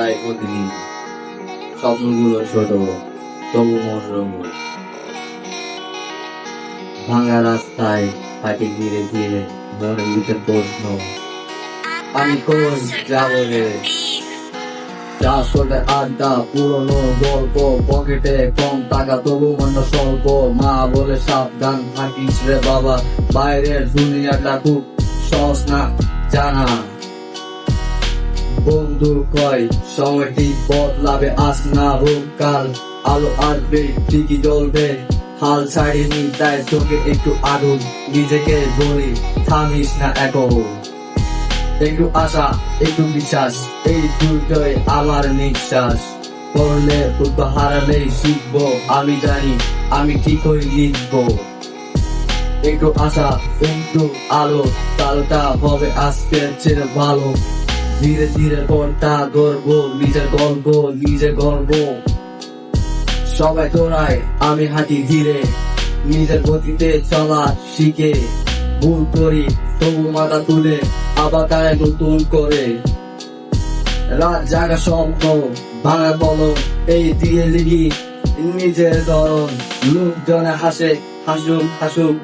হারাই প্রতিদিন, স্বপ্নগুলো ছোট তবু মনোরম। ভাঙা রাস্তায় হাঁটি ধীরে ধীরে, মনের ভিতর প্রশ্ন, আমি কোন যাবো রে? আসলে আড্ডা, পুরনো গল্প, পকেটে কম টাকা তবু মন স্বল্প। মা বলে সাবধান থাকিস রে বাবা, বাইরের দুনিয়াটা খুব সহজ না জানা। বন্ধু কয় সময়টি বদলাবে, আজ না হোক কাল, আলো আসবে ঠিকই জ্বলবে। হাল ছাড়িনি তাই তোকে একটু আগুন, নিজেকে বলি থামিস না এখন। একটু আশা একটু বিশ্বাস, এই দুটোই আমার নিঃশ্বাস। পড়লে তো হারালেই শিখবো, আমি জানি আমি ঠিকই লিখবো। একটু আশা একটু আলো, কালটা হবে আজকের চেয়ে ভালো। ধীরে ধীরে পড়তা গর্ব, নিজের গল্প নিজে গর্ব। সবাই দৌড়ায় আমি হাঁটি ধীরে, নিজের গতিতে চলা শিখে। ভুল করি তবু মাথা তুলে, আবার তারা নতুন করে। রাত জাগা স্বপ্ন, ভাঙা কলম, এই দিয়ে লিখি নিজের ধরন। লোকজনে হাসে হাসুক হাসুক,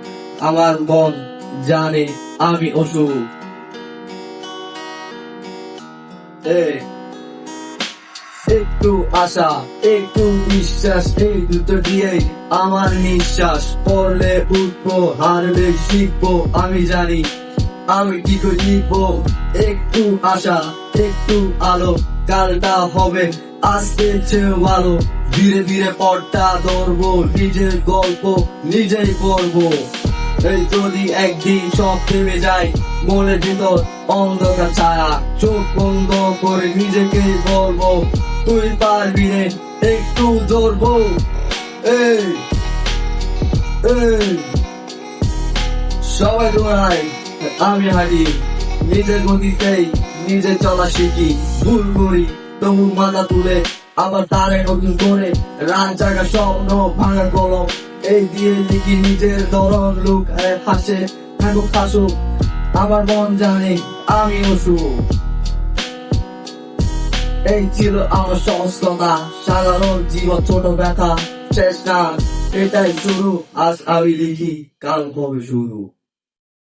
আমার মন জানে আমি অসুখ। একটু আশা একটু বিশ্বাস, এই দুটো দিয়েই আমার নিঃশ্বাস। পড়লে উঠবো হারলে শিখবো, আমি জানি আমি কি করে লিখবো। একটু আশা একটু আলো, কালটা হবে আজকে চেয়ে ভালো। ধীরে ধীরে পথটা ধরবো, নিজের গল্প নিজেই পড়বো। এই যদি একদিন সব থেমে যায়, মনের ভিতর অন্ধকার ছায়া, চোখ বন্ধ করে নিজেকে বলবো তুই পারবি রে, একটু ধরবো। এই এই সবাই দৌড়ায় আমি হাঁটি, নিজের গতিতেই নিজে চলা শিখি। ভুল করি তবু মাথা তুলে, আবার তারে নতুন করে। রাত জাগা স্বপ্ন, ভাঙা কলম, এই দিয়ে লিখি নিজের ধরন। লোক হাসে থাকুক হাসুক, আমার মন জানে আমি অসুখ। এই ছিল আমার সহজতা, সাধারণ জীবন ছোট ব্যথা শেষ না, এটাই শুরু। আজ আমি লিখি কাল হবে শুরু।